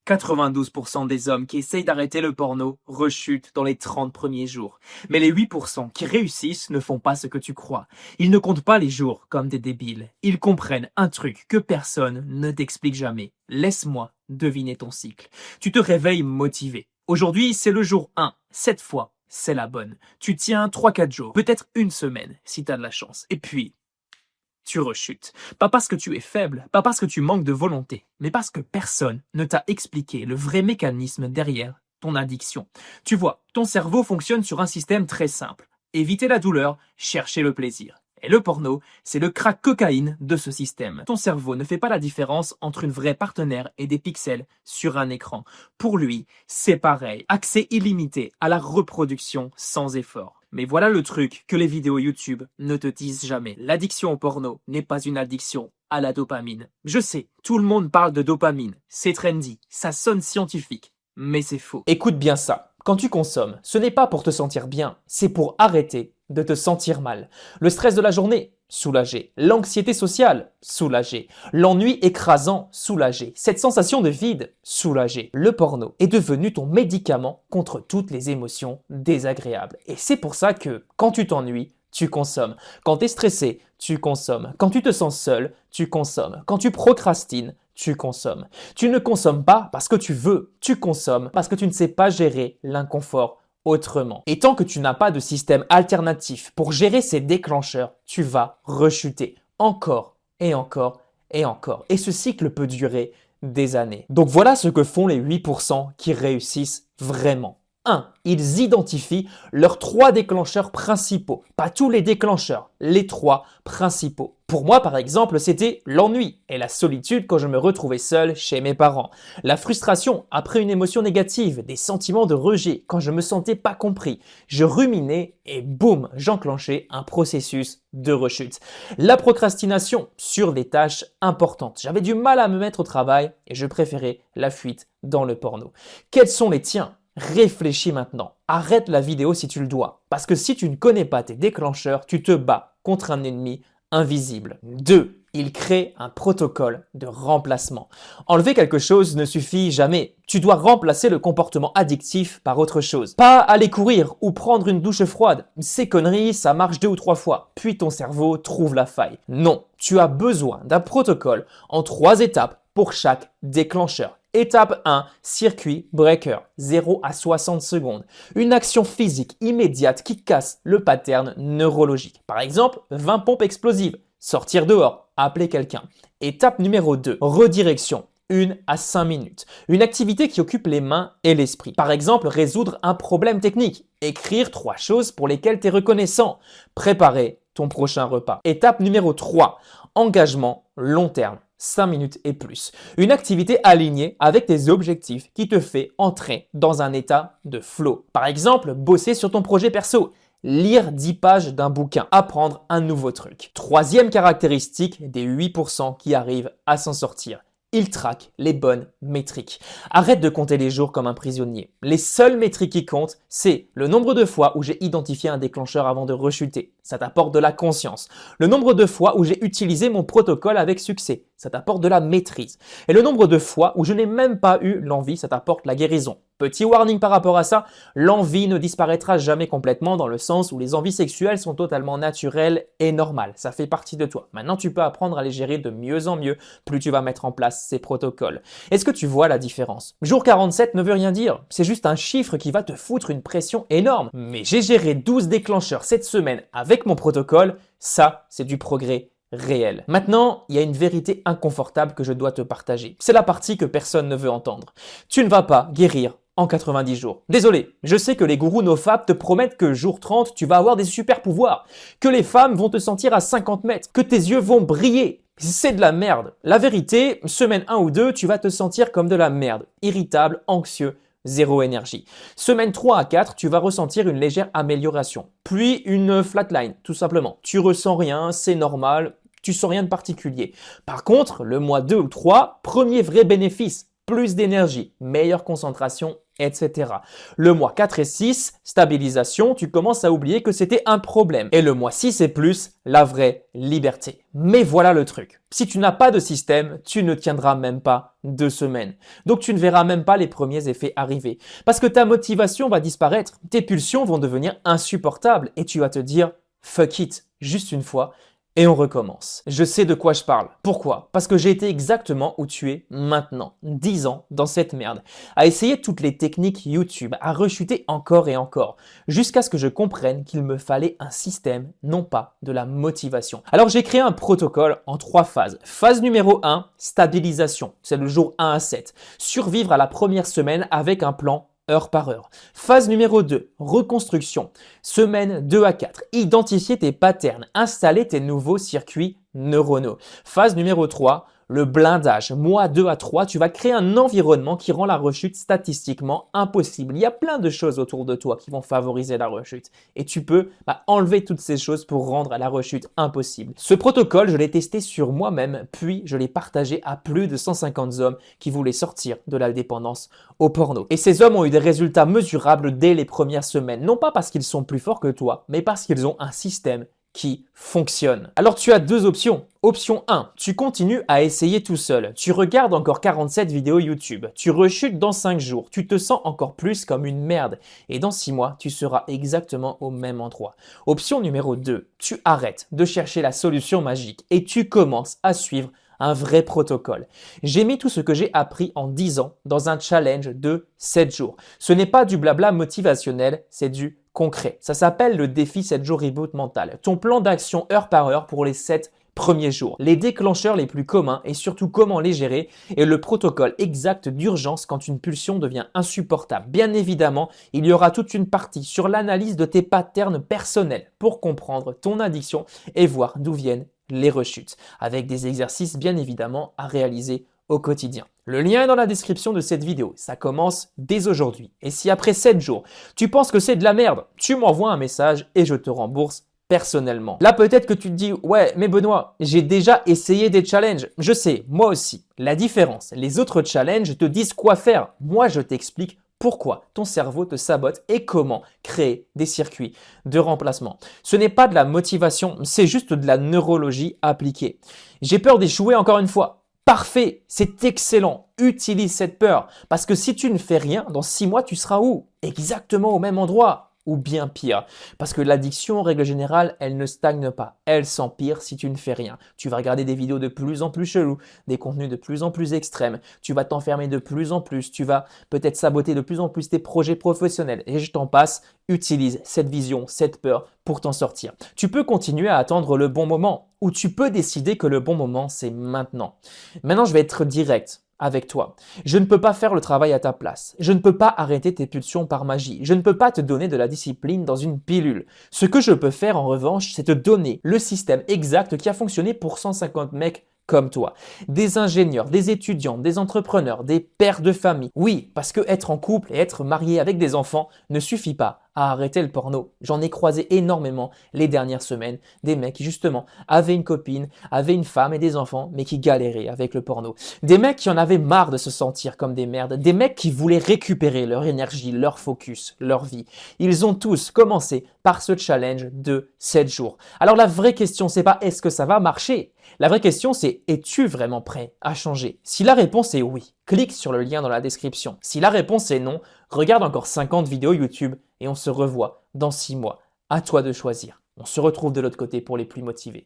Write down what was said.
92% des hommes qui essayent d'arrêter le porno rechutent dans les 30 premiers jours. Mais les 8% qui réussissent ne font pas ce que tu crois. Ils ne comptent pas les jours comme des débiles. Ils comprennent un truc que personne ne t'explique jamais. Laisse-moi deviner ton cycle. Tu te réveilles motivé. Aujourd'hui, c'est le jour 1. Cette fois, c'est la bonne. Tu tiens 3-4 jours, peut-être une semaine, si t'as de la chance. Et puis, tu rechutes. Pas parce que tu es faible, pas parce que tu manques de volonté, mais parce que personne ne t'a expliqué le vrai mécanisme derrière ton addiction. Tu vois, ton cerveau fonctionne sur un système très simple. Éviter la douleur, chercher le plaisir. Et le porno, c'est le crack cocaïne de ce système. Ton cerveau ne fait pas la différence entre une vraie partenaire et des pixels sur un écran. Pour lui, c'est pareil. Accès illimité à la reproduction sans effort. Mais voilà le truc que les vidéos YouTube ne te disent jamais. L'addiction au porno n'est pas une addiction à la dopamine. Je sais, tout le monde parle de dopamine. C'est trendy, ça sonne scientifique. Mais c'est faux. Écoute bien ça. Quand tu consommes, ce n'est pas pour te sentir bien, c'est pour arrêter de te sentir mal. Le stress de la journée, soulagé. L'anxiété sociale, soulagé. L'ennui écrasant, soulagé. Cette sensation de vide, soulagé. Le porno est devenu ton médicament contre toutes les émotions désagréables. Et c'est pour ça que quand tu t'ennuies, tu consommes. Quand tu es stressé, tu consommes. Quand tu te sens seul, tu consommes. Quand tu procrastines, tu consommes. Tu ne consommes pas parce que tu veux, tu consommes parce que tu ne sais pas gérer l'inconfort autrement. Et tant que tu n'as pas de système alternatif pour gérer ces déclencheurs, tu vas rechuter encore et encore et encore. Et ce cycle peut durer des années. Donc voilà ce que font les 8% qui réussissent vraiment. 1. Ils identifient leurs 3 déclencheurs principaux. Pas tous les déclencheurs, les 3 principaux. Pour moi, par exemple, c'était l'ennui et la solitude quand je me retrouvais seul chez mes parents. La frustration après une émotion négative, des sentiments de rejet quand je me sentais pas compris. Je ruminais et boum, j'enclenchais un processus de rechute. La procrastination sur des tâches importantes. J'avais du mal à me mettre au travail et je préférais la fuite dans le porno. Quels sont les tiens ? Réfléchis maintenant. Arrête la vidéo si tu le dois. Parce que si tu ne connais pas tes déclencheurs, tu te bats contre un ennemi invisible. 2. Il crée un protocole de remplacement. Enlever quelque chose ne suffit jamais. Tu dois remplacer le comportement addictif par autre chose. Pas aller courir ou prendre une douche froide. Ces conneries, ça marche 2 ou 3 fois. Puis ton cerveau trouve la faille. Non, tu as besoin d'un protocole en 3 étapes pour chaque déclencheur. Étape 1, circuit breaker, 0 à 60 secondes. Une action physique immédiate qui casse le pattern neurologique. Par exemple, 20 pompes explosives, sortir dehors, appeler quelqu'un. Étape numéro 2, redirection. 1 à 5 minutes. Une activité qui occupe les mains et l'esprit. Par exemple, résoudre un problème technique. Écrire 3 choses pour lesquelles tu es reconnaissant. Préparer ton prochain repas. Étape numéro 3, engagement long terme. 5 minutes et plus. Une activité alignée avec tes objectifs qui te fait entrer dans un état de flow. Par exemple, bosser sur ton projet perso, lire 10 pages d'un bouquin, apprendre un nouveau truc. 3e caractéristique des 8% qui arrivent à s'en sortir. Il traque les bonnes métriques. Arrête de compter les jours comme un prisonnier. Les seules métriques qui comptent, c'est le nombre de fois où j'ai identifié un déclencheur avant de rechuter. Ça t'apporte de la conscience. Le nombre de fois où j'ai utilisé mon protocole avec succès. Ça t'apporte de la maîtrise. Et le nombre de fois où je n'ai même pas eu l'envie, ça t'apporte la guérison. Petit warning par rapport à ça, l'envie ne disparaîtra jamais complètement dans le sens où les envies sexuelles sont totalement naturelles et normales. Ça fait partie de toi. Maintenant, tu peux apprendre à les gérer de mieux en mieux plus tu vas mettre en place ces protocoles. Est-ce que tu vois la différence? Jour 47 ne veut rien dire. C'est juste un chiffre qui va te foutre une pression énorme. Mais j'ai géré 12 déclencheurs cette semaine avec mon protocole. Ça, c'est du progrès réel. Maintenant, il y a une vérité inconfortable que je dois te partager. C'est la partie que personne ne veut entendre. Tu ne vas pas guérir en 90 jours. Désolé, je sais que les gourous nofap te promettent que jour 30, tu vas avoir des super pouvoirs, que les femmes vont te sentir à 50 mètres, que tes yeux vont briller. C'est de la merde. La vérité, semaine 1 ou 2, tu vas te sentir comme de la merde, irritable, anxieux, zéro énergie. Semaine 3 à 4, tu vas ressentir une légère amélioration, puis une flatline, tout simplement. Tu ressens rien, c'est normal, tu sens rien de particulier. Par contre, le mois 2 ou 3, premier vrai bénéfice, plus d'énergie, meilleure concentration etc. Le mois 4 et 6, stabilisation, tu commences à oublier que c'était un problème. Et le mois 6 et plus, la vraie liberté. Mais voilà le truc. Si tu n'as pas de système, tu ne tiendras même pas 2 semaines. Donc tu ne verras même pas les premiers effets arriver. Parce que ta motivation va disparaître, tes pulsions vont devenir insupportables et tu vas te dire « fuck it » juste une fois. Et on recommence. Je sais de quoi je parle. Pourquoi? Parce que j'ai été exactement où tu es maintenant, 10 ans dans cette merde, à essayer toutes les techniques YouTube, à rechuter encore et encore, jusqu'à ce que je comprenne qu'il me fallait un système, non pas de la motivation. Alors j'ai créé un protocole en 3 phases. Phase numéro 1, stabilisation. C'est le jour 1 à 7. Survivre à la première semaine avec un plan heure par heure. Phase numéro 2, reconstruction. Semaine 2 à 4, identifier tes patterns, installer tes nouveaux circuits neuronaux. Phase numéro 3, le blindage. Mois 2 à 3, tu vas créer un environnement qui rend la rechute statistiquement impossible. Il y a plein de choses autour de toi qui vont favoriser la rechute. Et tu peux enlever toutes ces choses pour rendre la rechute impossible. Ce protocole, je l'ai testé sur moi-même, puis je l'ai partagé à plus de 150 hommes qui voulaient sortir de la dépendance au porno. Et ces hommes ont eu des résultats mesurables dès les premières semaines. Non pas parce qu'ils sont plus forts que toi, mais parce qu'ils ont un système qui fonctionne. Alors tu as 2 options. Option 1, tu continues à essayer tout seul. Tu regardes encore 47 vidéos YouTube. Tu rechutes dans 5 jours. Tu te sens encore plus comme une merde. Et dans 6 mois, tu seras exactement au même endroit. Option numéro 2, tu arrêtes de chercher la solution magique et tu commences à suivre un vrai protocole. J'ai mis tout ce que j'ai appris en 10 ans dans un challenge de 7 jours. Ce n'est pas du blabla motivationnel, c'est du concret. Ça s'appelle le défi 7 jours reboot mental. Ton plan d'action heure par heure pour les 7 premiers jours. Les déclencheurs les plus communs et surtout comment les gérer et le protocole exact d'urgence quand une pulsion devient insupportable. Bien évidemment, il y aura toute une partie sur l'analyse de tes patterns personnels pour comprendre ton addiction et voir d'où viennent les rechutes, avec des exercices bien évidemment à réaliser au quotidien. Le lien est dans la description de cette vidéo, ça commence dès aujourd'hui. Et si après 7 jours, tu penses que c'est de la merde, tu m'envoies un message et je te rembourse personnellement. Là peut-être que tu te dis « Ouais, mais Benoît, j'ai déjà essayé des challenges. » Je sais, moi aussi. La différence, les autres challenges te disent quoi faire. Moi je t'explique pourquoi ton cerveau te sabote et comment créer des circuits de remplacement. Ce n'est pas de la motivation, c'est juste de la neurologie appliquée. J'ai peur d'échouer encore une fois. Parfait, c'est excellent. Utilise cette peur parce que si tu ne fais rien, dans 6 mois, tu seras où? Exactement au même endroit. Ou bien pire. Parce que l'addiction, en règle générale, elle ne stagne pas. Elle s'empire si tu ne fais rien. Tu vas regarder des vidéos de plus en plus chelous, des contenus de plus en plus extrêmes. Tu vas t'enfermer de plus en plus. Tu vas peut-être saboter de plus en plus tes projets professionnels. Et je t'en passe. Utilise cette vision, cette peur pour t'en sortir. Tu peux continuer à attendre le bon moment ou tu peux décider que le bon moment, c'est maintenant. Maintenant, je vais être direct avec toi. Je ne peux pas faire le travail à ta place. Je ne peux pas arrêter tes pulsions par magie. Je ne peux pas te donner de la discipline dans une pilule. Ce que je peux faire en revanche, c'est te donner le système exact qui a fonctionné pour 150 mecs comme toi. Des ingénieurs, des étudiants, des entrepreneurs, des pères de famille. Oui, parce que être en couple et être marié avec des enfants ne suffit pas à arrêter le porno. J'en ai croisé énormément les dernières semaines, des mecs qui justement avaient une copine, avaient une femme et des enfants, mais qui galéraient avec le porno. Des mecs qui en avaient marre de se sentir comme des merdes, des mecs qui voulaient récupérer leur énergie, leur focus, leur vie. Ils ont tous commencé par ce challenge de 7 jours. Alors la vraie question, c'est pas est-ce que ça va marcher? La vraie question, c'est es-tu vraiment prêt à changer? Si la réponse est oui, clique sur le lien dans la description. Si la réponse est non, regarde encore 50 vidéos YouTube et on se revoit dans 6 mois. À toi de choisir. On se retrouve de l'autre côté pour les plus motivés.